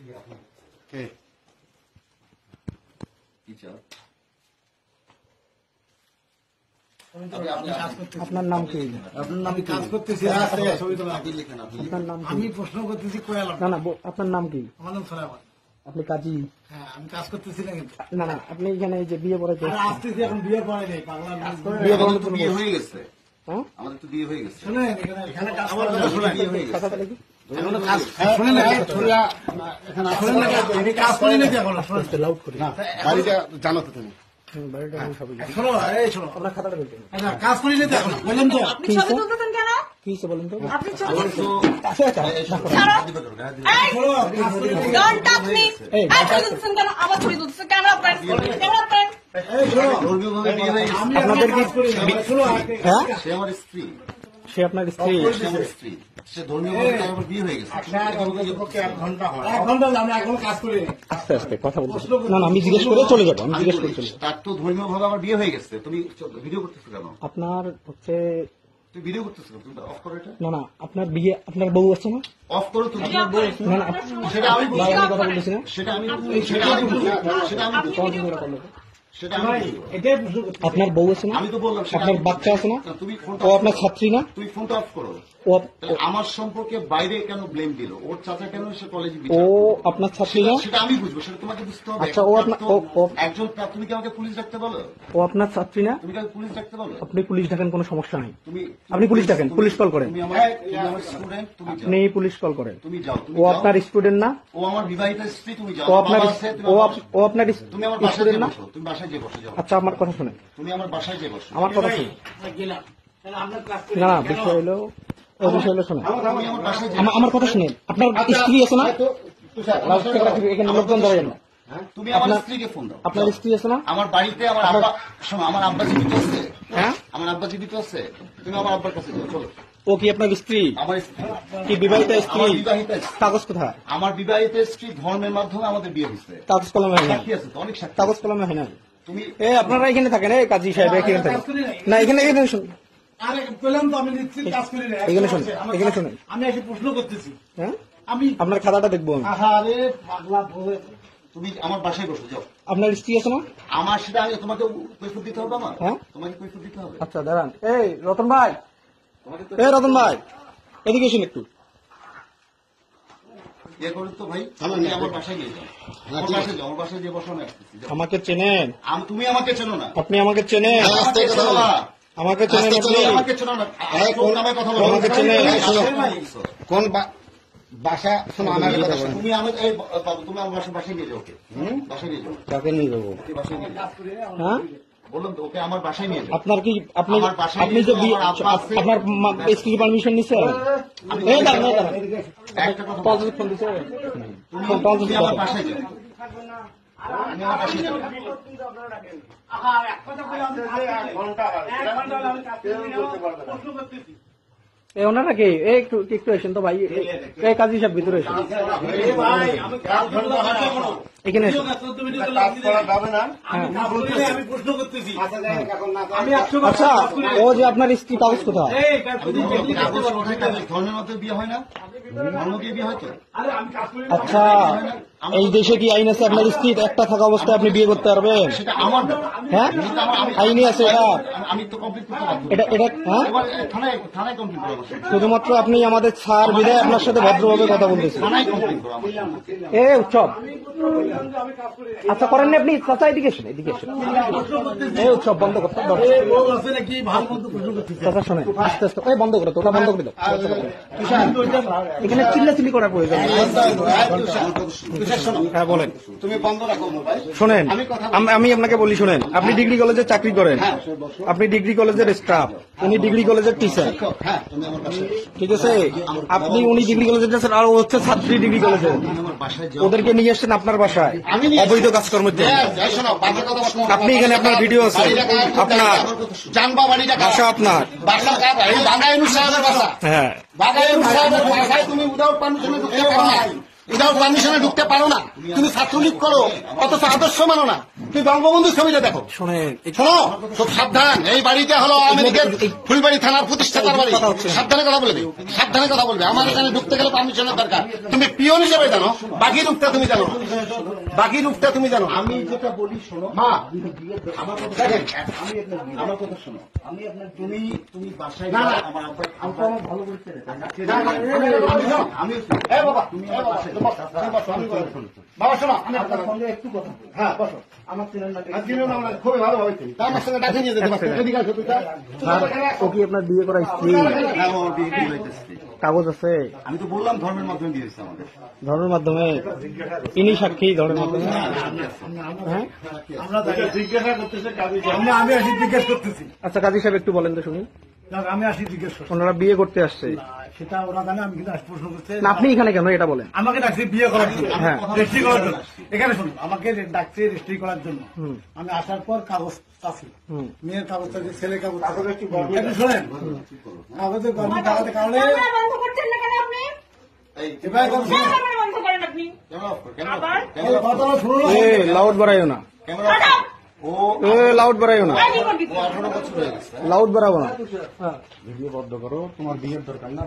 কে আপনার নাম কি? আপনার নাম কাজ করতেছি আপনার নাম আমি প্রশ্ন করতেছি না না আপনার নাম কি? আমার নাম সোলাইমান। আপনি কাজী? হ্যাঁ আমি কাজ করতেছি না কিন্তু না না আপনি এখানে যে বিয়ে পড়ে আসতেছি এখন বিয়ে পড়ে নেই পাগলা বিয়ে পড়ে তো বিয়ে হয়ে গেছে, হ্যাঁ আমাদের তো বিয়ে হয়ে গেছে। শুনেন এখানে কাজ করার কথা শুনেন বিয়ে হয়ে গেছে। কথাটা দেখি এখনো কাজ শুনেন না শুনেন না আমি কাজ করি না এখনো শুনেন লাউড করি বাড়িটা জানো তো তুমি বাড়িটা আমি সবই জানি। শোনো এই শোনো আপনার খাতাটা বলতেন আচ্ছা কাজ করি না এখনো বললাম তো আপনি ছবি তুলতেছেন কেন? কি হয়েছে বলেন তো? আপনি ছবি আচ্ছা আচ্ছা ছাড়ো। এই, শোনো কাজ করি না don't touch me। এই, এই, ছবি তুলতেছেন কেন? আমার ছবি তুলতেছেন, ক্যামেরা অফ করেন, ক্যামেরা অফ করেন। এই শোনো ধর্মীয়ভাবে বিয়ে হয়ে গেছে। আমি আপনাদের কি কাজ করি না শোনো হ্যাঁ সে আমার স্ত্রী, সে আপনার স্ত্রী? সে আমার স্ত্রী, সে ধর্মীয়ভাবে আমার বিয়ে হয়ে গেছে। এক ঘন্টা আমি এখনো কাজ করি না আস্তে আস্তে কথা বলতে না না আমি জিজ্ঞেস করে চলে যাবো আমি জিজ্ঞেস করে চলে যাবো। তার তো ধর্মীয়ভাবে আমার বিয়ে হয়ে গেছে। তুমি ভিডিও করতেছো কেন? আপনার হচ্ছে তুমি ভিডিও করতেছো কেন? তুমি অফ করো এটা, না না আপনার বিয়ে আপনার বউ আছে না? অফ করো তুমি। না না সেটা আমি ভাই, আমি কথা বলতেছি না সেটা আমি সেটা আমি সেটা আমি তোমার জন্য এটা করলো। সেটা আমি এটাই প্রশ্ন করতে আপনার বউ আছে না? আমি তো বললাম সেটা আপনার আমি- বাচ্চা আছে না? তুমি ফোনটা ও আপনার ছাত্রী না? তুমি ফোনটা অফ করো। ও তাহলে আমার সম্পর্কে বাইরে কেন ব্লেম দিল? ওর চাচা কেন সে কলেজে ও বিচার করলো? আপনার ছাত্রী না? সেটা আমি বুঝবো, সেটা তোমাকে বুঝতে হবে। আচ্ছা, ও আপনার- ও- একজন তুমি কি আমাকে পুলিশ ডাকতে বলো? ও আপনার ছাত্রী না? তুমি কি আমাকে পুলিশ ডাকতে বলো? আপনি পুলিশ ডাকেন, কোনো সমস্যা নাই। তুমি আপনি পুলিশ ডাকেন, পুলিশ কল করেন। তুমি আমার স্টুডেন্ট, তুমি যাও। আপনি পুলিশ কল করেন। তুমি যাও, তুমি ও যাও। আপনার স্টুডেন্ট না? ও আমার বিবাহিত স্ত্রী, তুমি যাও। ও আমার আপনার বাবা আছে, তুমি ও আমার- আপ- ও আপনার তুমি আমার বাসায় স্টুডেন্ট যেয়ে না? বসো, তুমি বাসায় যেয়ে বসে যাও। আচ্ছা আমার কথা শুনেন, তুমি আমার বাসায় যেয়ে বসো। আমার কথা শুনেন। গেলাম তাহলে আমরা কাজ করি না না বিষয় হলো ওই বিষয় হলো শোনেন, তুমি আমার বাসায় যেয়ে আমার কথা শুনেন। আপনার স্ত্রী আছে না? লাউডস্পিকার রাখি, এখানে লোকজন দাঁড়ায় না। তুমি আমার আপনার- স্ত্রীকে ফোন দাও। আপনার স্ত্রী আছে না? আমার বাড়িতে আমার আব্বা, শোনো, আমার আব্বা জীবিত আছে। হ্যাঁ আমার আব্বা জীবিত আছে। তুমি আমার আব্বার কাছে যাও, চলো। ও কি আপনার স্ত্রী? আমার স্ত্রী, কি বিবাহিত স্ত্রী? আমার বিবাহিত স্ত্রী। কাগজ কোথায়? আমার বিবাহিত স্ত্রী ধর্মের মাধ্যমে আমাদের বিয়ে হয়েছে। কাগজ কলমে হয় না? সাক্ষী আছে তো, অনেক সাক্ষী। কাগজ কলমে হয় না? তুমি আপনারা এখানে থাকেন, এই কাজী সাহেব এখানে থাকেন না, এখানে এখানে শুনুন। আরে বললাম তো আমি নিশ্চিত কাজ করি না এখানে শুনুন, এখানে শুনুন। আমি এসে প্রশ্ন করতেছি হ্যাঁ আমি আপনার খাতাটা দেখবো আমি। আহারে পাগলা বলে তুমি আমার বাসায় বসো, যাও। আপনার স্ত্রী আছে না? আমার সেটা আগে তোমাকে কৈফিয়ত দিতে হবে। আমার হ্যাঁ? তোমাকে কৈফিয়ত দিতে হবে। আচ্ছা দাঁড়ান, এই রতন ভাই, তোমাকে তো এই রতন ভাই এদিকে এসুন একটু। ইয়ে করো তো ভাই, তুমি আমার বাসায় নিয়ে যাও। আমার বাসায় যাও, আমার বাসায় যে বসো, আমি আসতেছি, যাও। আমাকে চেনেন? তুমি আমাকে চেনো না। আপনি আমাকে চেনেন? আমাকে চেনো না। আমাকে চেনেন আপনি? তুমি আমাকে চেনো না। কোন নামে কথা বলো? আমাকে চেনে? কোন বাসা? শোনো, আমার কথা শোনো। তুমি আমার এই বাবু, তুমি আমার বাসায় নিয়ে যাও ওকে। বাসায় নিয়ে যাও, কাকে নিয়ে যাবো? ওকে বাসায় নিয়ে যাও। হ্যাঁ বললাম তো, ওকে আমার বাসায় নিয়ে যাও। আপনার কি আপনি আমার বাসায় আপনি নিয়ে যে যাও, বিয়ে- আমার আব্বা আছে। আপনার স্ত্রী পারমিশন নিছে? এই দাঁড়ান, এই দাঁড়ান। একটা কথা বলো। পজিটিভ ফোন দিছে? তুমি ফোন তুমি আমার বাসায় যাও। তুমি আমার বাসায় যাও। এই ওনারা কি? এই একটু একটু এসেন তো ভাই, এই কাজী সাহেব ভিতরে এসেন, এখানে এসেন। আমি প্রশ্ন করতেছি আমি 100 আচ্ছা ও যে আপনার স্ত্রী, কাগজ কোথায়? কাগজ কোথায়? কাগজ ধর্মের মধ্যে বিয়ে হয় না? ধর্ম দিয়ে বিয়ে হয় তো? আরে আমি কাজ করি আচ্ছা এই দেশে কি আইন আছে আপনার স্ত্রী একটা থাকা অবস্থায় আপনি বিয়ে করতে পারবেন? সেটা আমার ব্যাপার। হ্যাঁ আইনি আছে এটা? আমি তো কমপ্লিট করতে পারবো। এটা এটা হ্যাঁ এবার থানায় কমপ্লিট করো আমার সাথে। শুধুমাত্র আপনি আমাদের স্যার বিদায় আপনার সাথে ভদ্রভাবে কথা বলতেছেন। থানায় কমপ্লিট করো আমার সাথে। এ উৎসব আচ্ছা করেননি আপনি? চাচা এদিকে এসেন, এদিকে এসেন। এই উৎসব বন্ধ করতে দরকার। বউ আছে নাকি ভালো মন্দ প্রশ্ন করতেছি চাচা শোনেন আস্তে আস্তে, এই বন্ধ করে তো, ওটা বন্ধ করে দাও। এখানে চিল্লাচিল্লি করার প্রয়োজন নেই। হ্যাঁ বলেন। তুমি বন্ধ রাখো মোবাইল। শোনেন আমি আপনাকে বলি, শোনেন আপনি ডিগ্রি কলেজে চাকরি করেন, আপনি ডিগ্রি কলেজের স্টাফ, উনি ডিগ্রি কলেজের টিচার, হ্যাঁ, তুমি আমার বাসায় যাও। ঠিক আছে? আপনি উনি ডিগ্রি কলেজের টিচার আর ও হচ্ছে ছাত্রী ডিগ্রি কলেজে, তুমি আমার বাসায় যাও। ওদেরকে নিয়ে এসছেন আপনার বাসায় আমি নিয়ে অবৈধ কাজকর্মের জন্য। যাই শোনো, বাজে কথা বলো না। আপনি এখানে আপনার ভিডিও আছে, আপনার জানবা বাড়িটা কার? বাসা আপনার। বাসা কার? এই বাগাইনু সাহেবের বাসা। হ্যাঁ বাগাইনু সাহেবের বাসায় তুমি উইদাউট পারমিশনে ঢুকতে পারো না। এটাও পারমিশনে ঢুকতে পারো না। তুমি ছাত্রলীগ করো, অথচ আদর্শ মানো না। তুমি বঙ্গবন্ধুর ছবিটা দেখো। শোনেন শোনো, খুব সাবধান। এই বাড়িটা হলো আওয়ামী লীগের ফুলবাড়ি থানার প্রতিষ্ঠাতার বাড়ি। সাবধানে কথা বলবে, সাবধানে কথা বলবে। আমার এখানে ঢুকতে গেলে পারমিশনের দরকার। তুমি পিয়ন হিসেবে জানো, বাকি রূপটা তুমি জানো না। বাকি রূপটা তুমি জানো। আমি যেটা বলি শোনো, মা, আমার কথা দেখেন, আমার কথা শোনো। আমি আপনার তুমি বাসায় না, না। যাও, আমার আব্বা আমার ভালো করে চেনে। আমি এই বাবা, তুমি এই বাবা, বাসায় তুমি বসো, তুমি বসো, আমি বসো। বাবা শোনো, আমি আপনার সঙ্গে একটু কথা বলবো। হ্যাঁ বসো। আমার চেনেন না আর দিনের নাম খুবই ভালো ভাবে চিনি। তা আমার সঙ্গে ডাকে নিয়ে যেতে পারছো। এদিকে আসো তুই। আর ও কি আপনার বিয়ে করা স্ত্রী? হ্যাঁ, ও বিয়ে করে হইতেছে। কাগজ আছে আমি তো বললাম ধর্মের মাধ্যমে দিয়েছে আমাদের। ধর্মের মাধ্যমে? ইনি সাক্ষী ধর্মের মাধ্যমে? হ্যাঁ, আমরা জিজ্ঞাসা করতেছি আমি আসি জিজ্ঞেস করতেছি। আচ্ছা কাজী সাহেব একটু বলেন তো শুনি। আমি আসি জিজ্ঞেস করছি। ওনারা বিয়ে করতে আসছে, সেটা ওরা জানে, আমি কিন্তু আজ প্রশ্ন করতে না আপনি এখানে কেন এটা বলেন? আমাকে ডাকছে বিয়ে করার জন্য, হ্যাঁ। রেজিস্ট্রি করার জন্য। এখানে শুনুন, আমাকে ডাকছে রেজিস্ট্রি করার জন্য। হুম। আমি আসার পর কাগজ আছে, হুম। মেয়ের কাগজ আছে, ছেলের কাগজ আছে। একটু শোনেন, কাগজের গরমিল কাগজের কারণে ক্যামেরা বন্ধ করছেন না কেন আপনি? এবার কথা শুনুন। ক্যামেরা বন্ধ করেন আপনি। আবার? এই কথাটা শুনুন। এ লাউড বাড়াইও না, দাঁড়াও। এ লাউড বাড়াইও না, কি করবি? লাউড বাড়াবো না। ভিডিও বন্ধ করো, তোমার বিয়ের দরকার না।